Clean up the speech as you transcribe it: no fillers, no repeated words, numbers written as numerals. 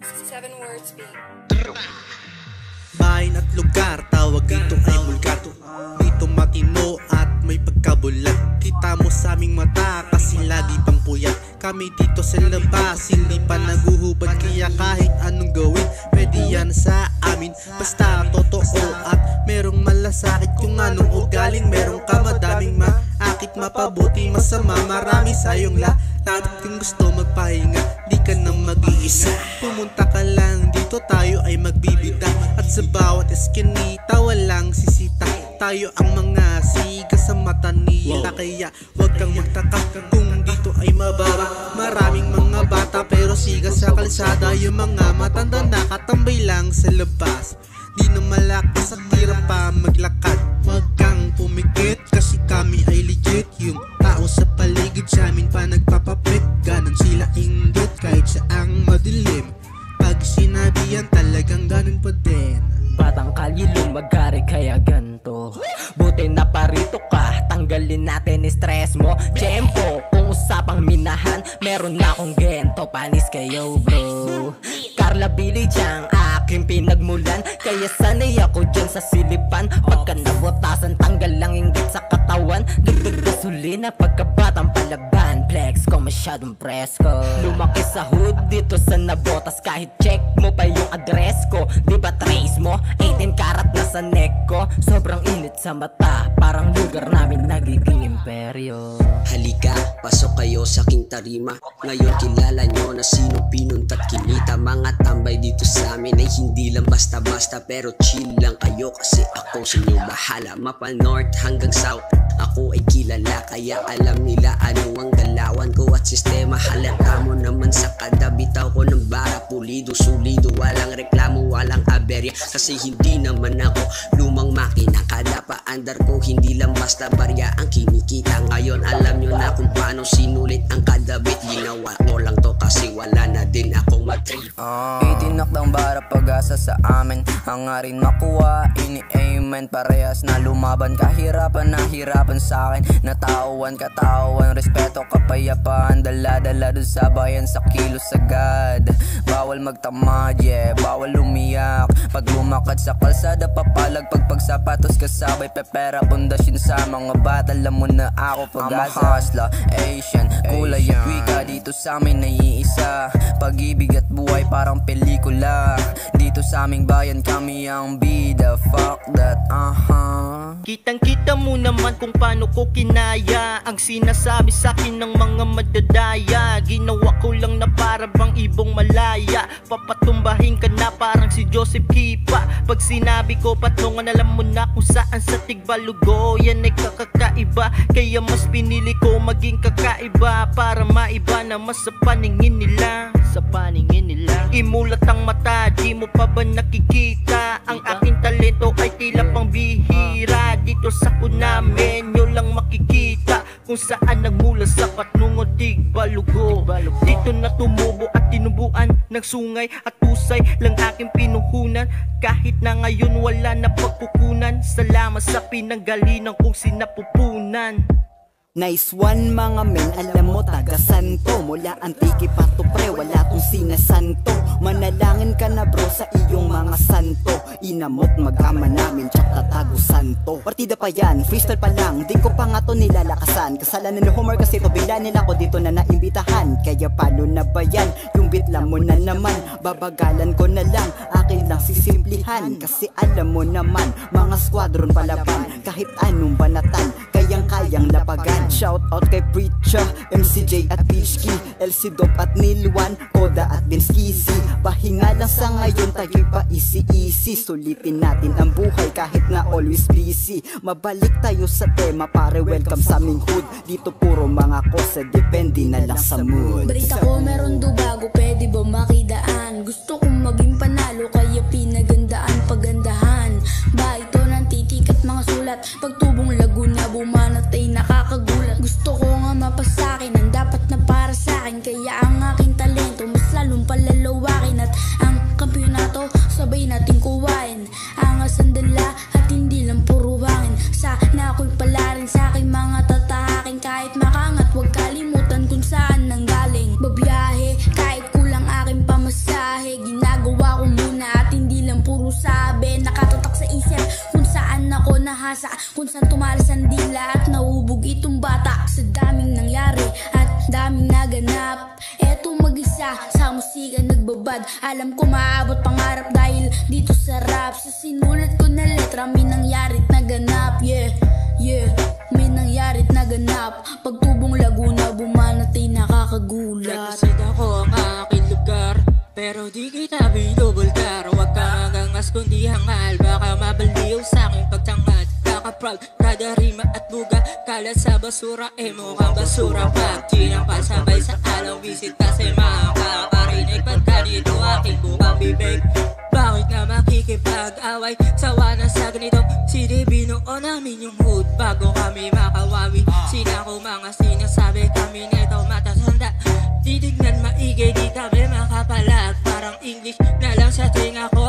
7 words beat. Bayan at lugar, tawag dito ay bulgar. Dito matino at may pagkabulat. Kita mo sa aming mata kasi lagi pang puyat. Kami dito sa labas, hindi pa naguhubad. Kaya kahit anong gawin, pwede yan sa amin. Basta totoo at merong malasakit. Kung anong ugaling, merong ka madaming maakit. Mapabuti, masama, marami sa iyong lahat. Kung gusto magpahinga, di ka na mag-iisa. Pumunta ka lang dito, tayo ay magbibida. At sa bawat eskinita, walang sisita. Tayo ang mga siga sa mata nila. Kaya wag kang magtaka kung dito ay mababa. Maraming mga bata pero siga sa kalsada. Yung mga matanda nakatambay lang sa labas. Di na malakas at hirap pa maglakad. Wag kang pumikit kasi kami ay legit. Yung tao sa paligid sa amin pa nagpapapit. Ganon sila inggit kahit saang madilim. Pag sinabi yan talagang ganon pa din. Batang kalye lumagari kaya ganto. Buti na parito ka, tanggalin natin stress mo. Tempo, kung usapang minahan, meron na akong gento. Panis kayo bro. Carla Billy Jang, aking pinagmulan. Kaya sanay ako dyan sa silipan. Pagka nabutasan, tanggal lang inggit sa katawan. Dugdug gasolina pagkabatang palaban. Flex ko masyadong presko. Lumaki sa hood dito sa nabotas. Kahit check mo pa yung address ko. Di ba trace mo? 18 karat na sa neck ko. Sobrang init sa mata, parang lugar namin nagiging imperyo. Halika, pasok kayo sa aking tarima. Ngayon kilala nyo na sino pinunta't kinita. Mga tambay dito sa amin ay hindi lang basta-basta. Pero chill lang kayo kasi ako sa inyo bahala. Mapa north hanggang south, ako ay kilala. Kaya alam nila ano ang galawan ko at sistema. Halata mo naman sa kada bitaw ko ng bara. Pulido, sulido, walang reklamo, walang aberya. Kasi hindi naman ako lumang makina. Kada paandar ko hindi lang basta barya ang kinikita. Ngayon alam nyo na kung paano sinulit ang kadabit. Ginawa ko lang to kasi wala na din akong matrip. Itinakdang bara pag-asa sa amin. Hangarin makuha, ini-amen. Parehas na lumaban, kahirapan na hirapan sa akin. Natawan, katawan, respeto, kapayapaan. Dala-dala dun sa bayan sa kilos agad. Bawal magtamad, yeah, bawal umiyak. Pag lumakad sa kalsada, papalag. Pag sapatos kasabay, pepera, pundasyon sa mga bata. Alam mo na ako pag-asa. I'm a hustler, Asian, kulay at wika. Dito sa amin naiisa. Pag-ibig at buhay parang pelikula. Dito sa aming bayan kami ang bida. Fuck that, Kitang-kita mo naman kung paano ko kinaya ang sinasabi sa akin ng mga madadaya. Ginawa ko lang na para bang ibong malaya. Papatumbahin ka na parang si Joseph Kipa. Pag sinabi ko patungan, alam mo na kung saan sa Tigbalugo. Yan ay kakakaiba, kaya mas pinili ko maging kakaiba. Para maiba naman sa paningin nila. Sa paningin nila imulat ang mata, di mo pa ba nakikita? Ang aking talento ay tila pang bihira. Dito sa namin, nyo lang makikita kung saan nagmula sa patnungon Tigbalugo. Dito na tumubo at tinubuan ng sungay at tusay lang aking pinuhunan. Kahit na ngayon wala na pagkukunan. Salamat sa pinanggalinang kong sinapupunan. Nice one mga men, alam mo taga santo. Mula antiki pa to pre, wala tong sinasanto. Manalangin ka na bro sa iyong mga santo. Inamot mag-ama namin, tsak tatago santo. Partida pa yan, freestyle pa lang, di ko pa nga to nilalakasan. Kasalanan ni Homer kasi to bila nila ko dito na naimbitahan. Kaya paano na ba yan, yung bitla mo na naman. Babagalan ko na lang, akin lang sisimplihan. Kasi alam mo naman, mga squadron palaban. Kahit anong banatan, kayang-kayang lapagan. Shout out kay Preacher, MCJ at Peachkey, LC Dop at Nilwan, Koda at Benskisi. Pahinga lang sa ngayon, tayo'y pa easy-easy. Sulitin natin ang buhay kahit na always busy. Mabalik tayo sa tema, pare welcome sa aming hood. Dito puro mga kosa, depende na lang sa mood. Balita ko meron do bago, pwede ba makidaan? Gusto kong maging panalo, kaya pinagandaan, pagandahan. Ba ito ng titik at mga sulat. Pagtubong Laguna, bumanatay nakakagulat. Gusto ko nga mapasakin ang dapat na para sa akin. Kaya ang aking talento mas lalong palalawakin. At ang kampyonato sabay natin kuwain. Angas ang dala at hindi lang puro hangin. Sana ako'y palarin sa aking mga tatahakin. Kahit makangat huwag kalimutan kung saan nanggaling. Babiyahe kahit kulang aking pamasahe. sinasabi nakatatak sa isip kung saan ako nahasa, kung saan tumalas ang dila at nahubog itong bata. Sa daming nangyari at daming naganap, eto mag-isa sa musika nagbabad. Alam ko maabot pangarap dahil dito sa rap. Sa sinulat ko na letra may nangyarit naganap. Yeah, may nangyarit naganap. Pagtubong Laguna bumanatay nakakagulat. Nagkasit ako ang aking lugar, pero di kita binubulgar. Huwag ka magangas kundi hangal, baka mabaliw sa aking pagtangad. Kaka-proud, kada rima at buga, kalat sa basura, mukhang basura. Pag tinampas sabay sa alaw, visit kasi makakarinig. Pagka dito aking bukang bibig, bakit nga makikipag-away? Sawa na sa ganito, CD binuo namin yung hood bago kami makawawi. Sinako mga sinasabi kami nito matatanda, titignan maigay di kami makapalag. Parang English na lang sa tinga ko,